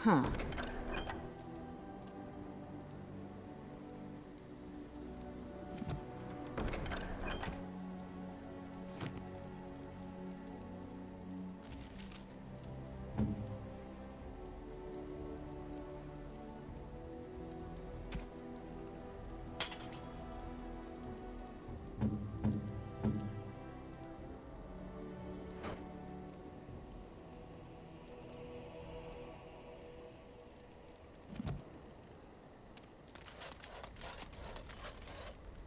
Huh.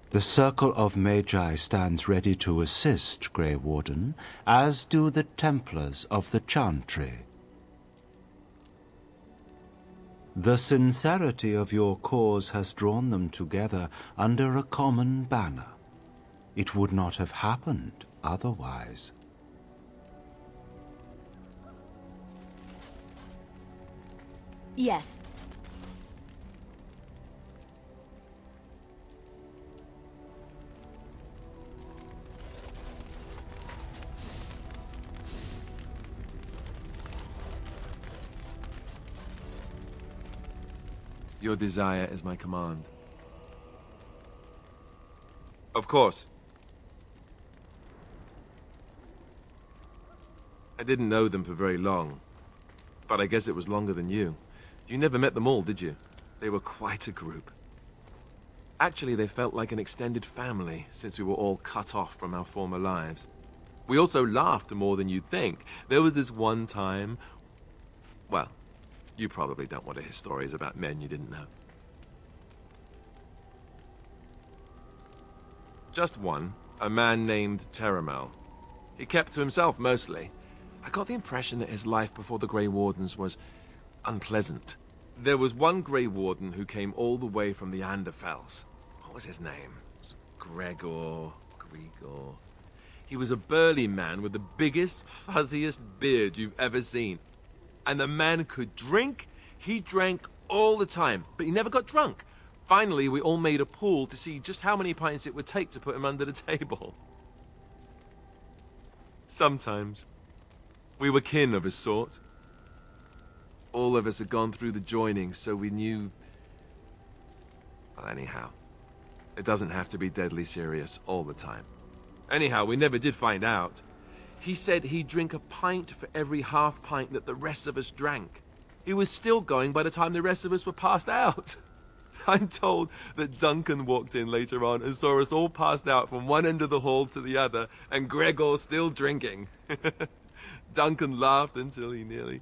The Circle of Magi stands ready to assist, Gray Warden, as do the Templars of the Chantry. The sincerity of your cause has drawn them together under a common banner. It would not have happened otherwise. Yes. Your desire is my command. Of course. I didn't know them for very long, but I guess it was longer than you. You never met them all, did you? They were quite a group. Actually, they felt like an extended family, since we were all cut off from our former lives. We also laughed more than you'd think. There was this one time... Well, you probably don't want to hear stories about men you didn't know. Just one, a man named Teramel. He kept to himself mostly. I got the impression that his life before the Grey Wardens was unpleasant. There was one Grey Warden who came all the way from the Anderfells. What was his name? Gregor. He was a burly man with the biggest, fuzziest beard you've ever seen. And the man could drink. He drank all the time, but he never got drunk. Finally, we all made a pool to see just how many pints it would take to put him under the table. Sometimes, we were kin of a sort. All of us had gone through the joining, so we knew... Well, anyhow, it doesn't have to be deadly serious all the time. Anyhow, we never did find out. He said he'd drink a pint for every half pint that the rest of us drank. He was still going by the time the rest of us were passed out. I'm told that Duncan walked in later on and saw us all passed out from one end of the hall to the other, and Gregor still drinking. Duncan laughed until he nearly...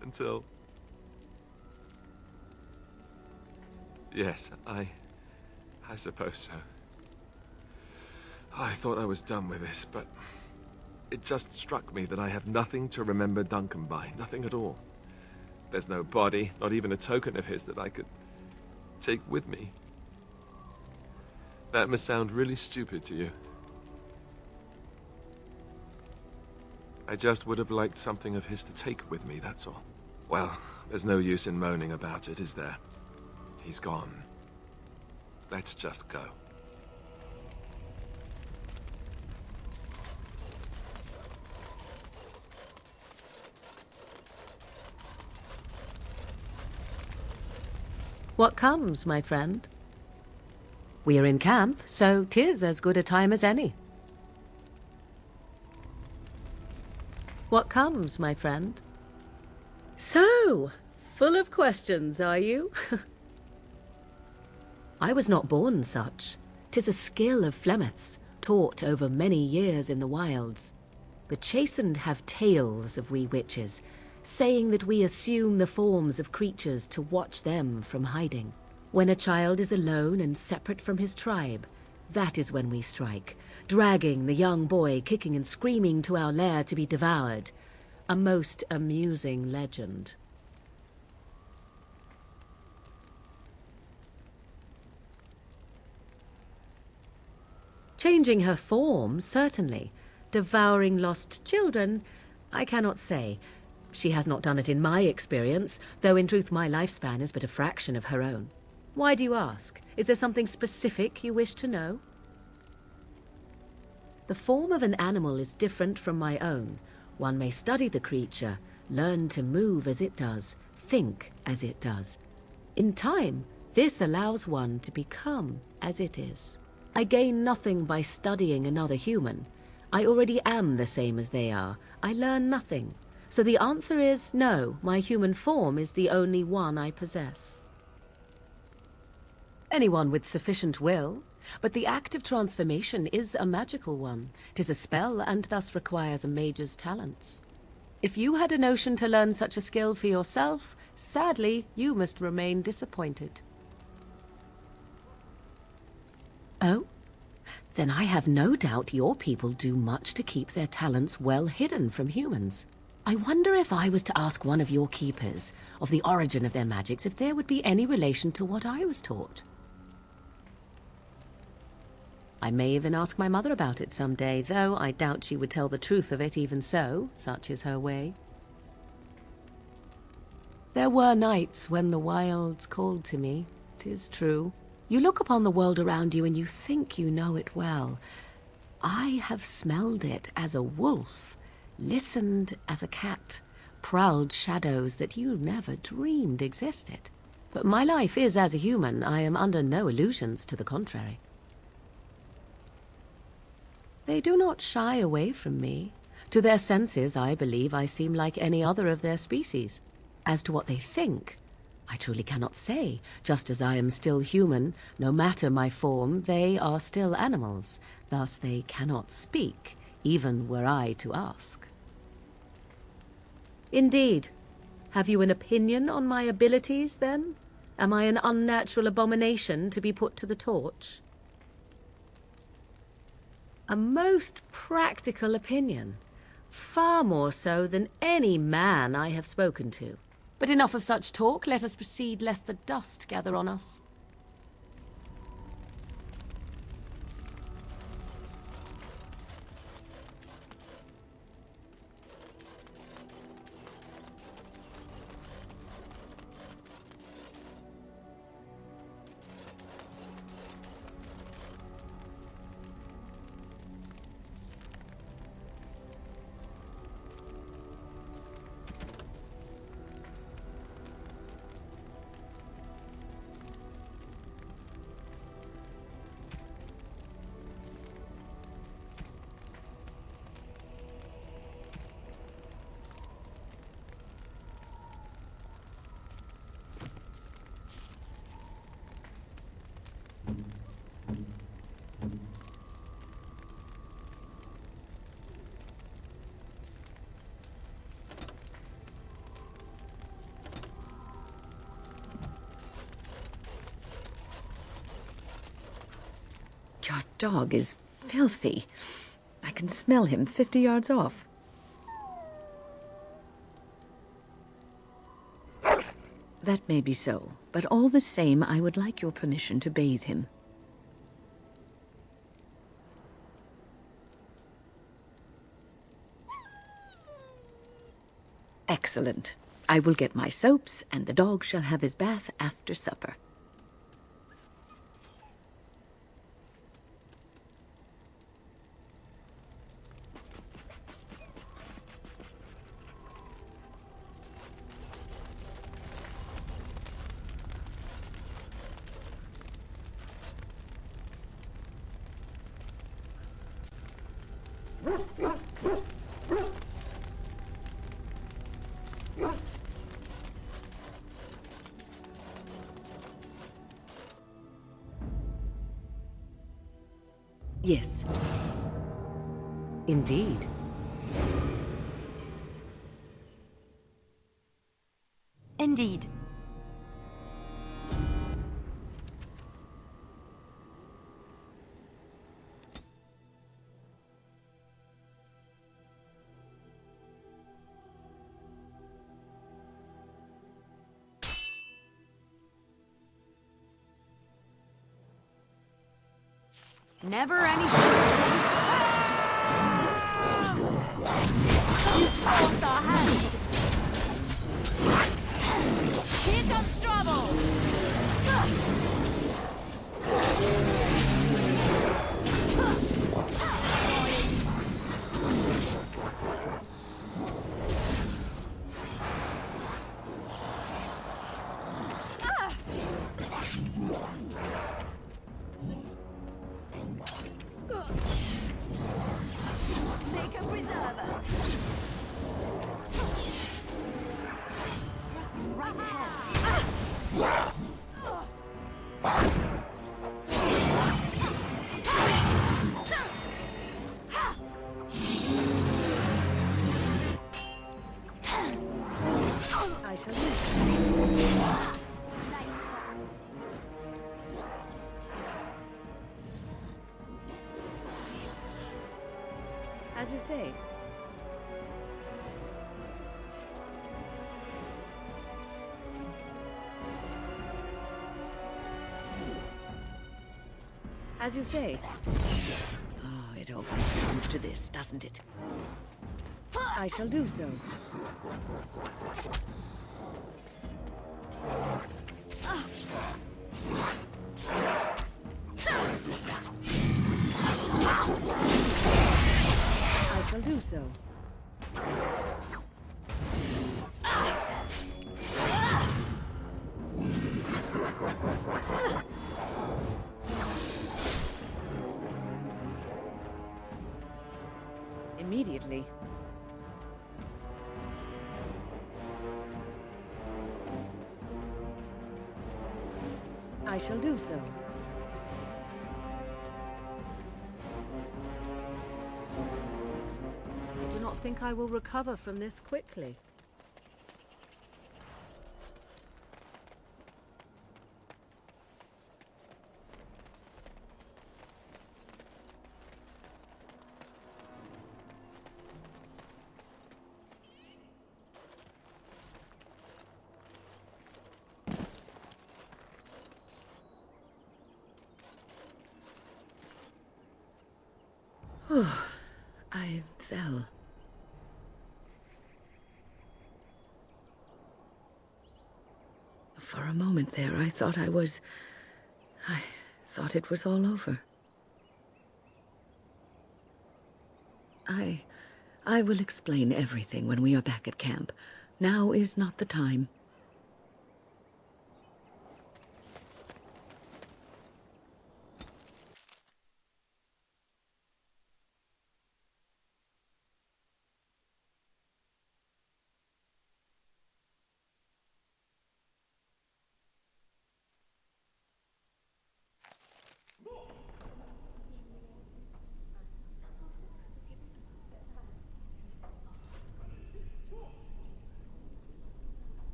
Until... Yes, I suppose so. I thought I was done with this, but it just struck me that I have nothing to remember Duncan by. Nothing at all. There's no body, not even a token of his that I could take with me. That must sound really stupid to you. I just would have liked something of his to take with me, that's all. Well, there's no use in moaning about it, is there? He's gone. Let's just go. What comes, my friend? We are in camp, so 'tis as good a time as any. What comes, my friend? So, full of questions, are you? I was not born such. 'Tis a skill of Flemeth's, taught over many years in the wilds. The chastened have tales of we witches, saying that we assume the forms of creatures to watch them from hiding. When a child is alone and separate from his tribe, that is when we strike, dragging the young boy kicking and screaming to our lair to be devoured. A most amusing legend. Changing her form, certainly. Devouring lost children, I cannot say. She has not done it in my experience, though in truth my lifespan is but a fraction of her own. Why do you ask? Is there something specific you wish to know? The form of an animal is different from my own. One may study the creature, learn to move as it does, think as it does. In time, this allows one to become as it is. I gain nothing by studying another human. I already am the same as they are. I learn nothing. So the answer is no, my human form is the only one I possess. Anyone with sufficient will, but the act of transformation is a magical one. 'Tis a spell and thus requires a mage's talents. If you had a notion to learn such a skill for yourself, sadly, you must remain disappointed. Oh? Then I have no doubt your people do much to keep their talents well hidden from humans. I wonder if I was to ask one of your keepers of the origin of their magics, if there would be any relation to what I was taught. I may even ask my mother about it someday, though I doubt she would tell the truth of it even so, such is her way. There were nights when the wilds called to me, 'tis true. You look upon the world around you and you think you know it well. I have smelled it as a wolf, listened as a cat, prowled shadows that you never dreamed existed. But my life is as a human. I am under no illusions to the contrary. They do not shy away from me. To their senses, I believe I seem like any other of their species. As to what they think, I truly cannot say. Just as I am still human, no matter my form, they are still animals. Thus they cannot speak, even were I to ask. Indeed. Have you an opinion on my abilities, then? Am I an unnatural abomination to be put to the torch? A most practical opinion. Far more so than any man I have spoken to. But enough of such talk. Let us proceed, lest the dust gather on us. Your dog is filthy. I can smell him 50 yards off. That may be so, but all the same, I would like your permission to bathe him. Excellent. I will get my soaps, and the dog shall have his bath after supper. Yes. Indeed. Indeed. Never anything. Force our hand. Here comes trouble. As you say. As you say. Oh, it always comes to this, doesn't it? I shall do so. I shall do so. Immediately. I shall do so. I do not think I will recover from this quickly. I fell. For a moment there, I thought it was all over. I will explain everything when we are back at camp. Now is not the time.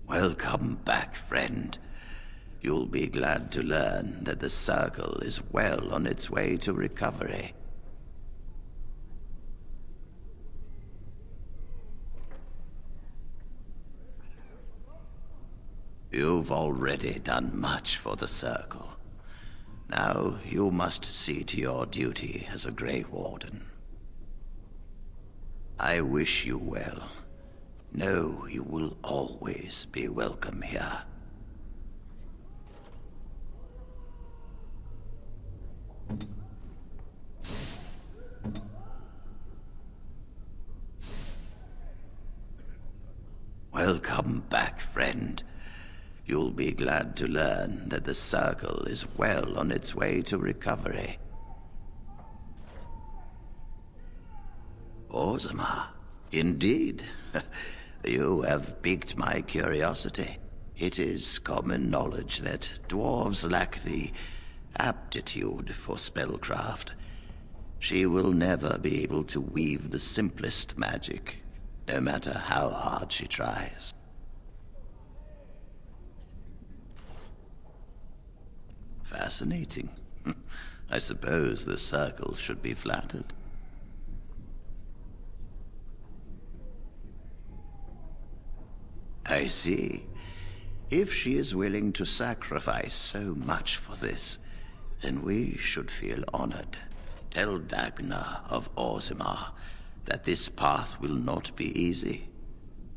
Welcome back, friend. You'll be glad to learn that the Circle is well on its way to recovery. You've already done much for the Circle. Now you must see to your duty as a Gray Warden. I wish you well. Know you will always be welcome here. Welcome back, friend. You'll be glad to learn that the Circle is well on its way to recovery. Orzammar, indeed. You have piqued my curiosity. It is common knowledge that dwarves lack the aptitude for spellcraft. She will never be able to weave the simplest magic, no matter how hard she tries. Fascinating. I suppose the Circle should be flattered. I see. If she is willing to sacrifice so much for this, then we should feel honored. Tell Dagna of Orzammar that this path will not be easy.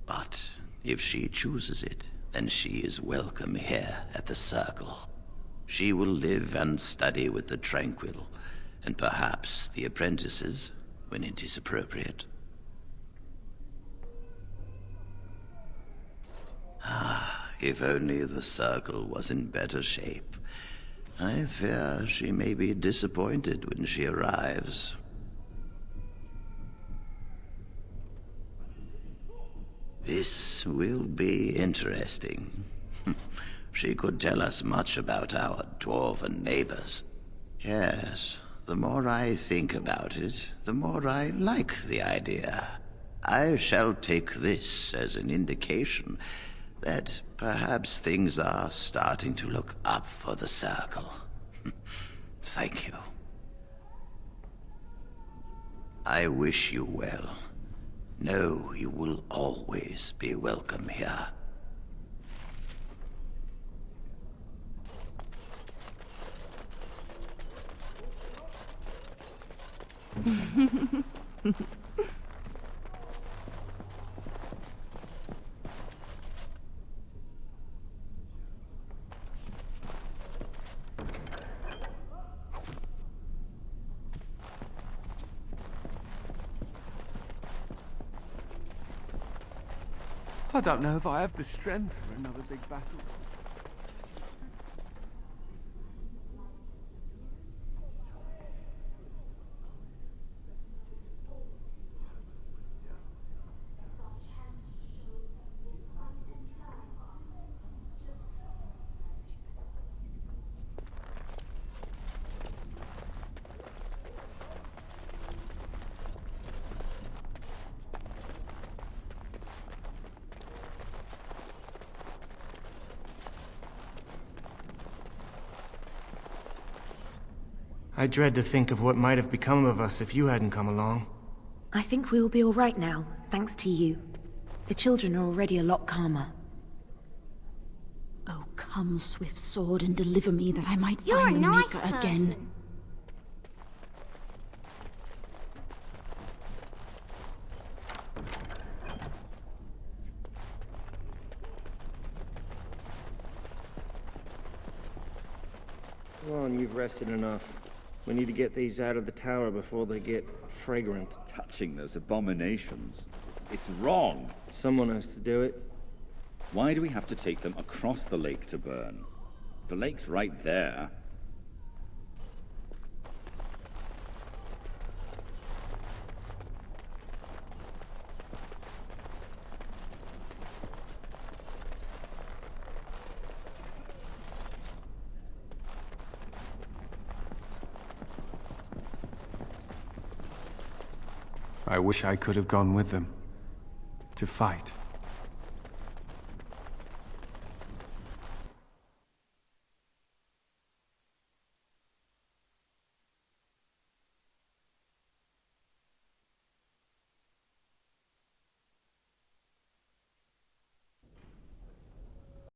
But if she chooses it, then she is welcome here at the Circle. She will live and study with the Tranquil, and perhaps the apprentices, when it is appropriate. If only the Circle was in better shape. I fear she may be disappointed when she arrives. This will be interesting. She could tell us much about our dwarven neighbors. Yes, the more I think about it, the more I like the idea. I shall take this as an indication that perhaps things are starting to look up for the Circle. Thank you. I wish you well. Know you will always be welcome here. I don't know if I have the strength for another big battle. I dread to think of what might have become of us if you hadn't come along. I think we'll be all right now, thanks to you. The children are already a lot calmer. Oh, come, swift sword, and deliver me that I might You're find a the nice Maker again. person. Come on, you've rested enough. We need to get these out of the tower before they get fragrant. Touching those abominations. It's wrong. Someone has to do it. Why do we have to take them across the lake to burn? The lake's right there. I wish I could have gone with them. To fight.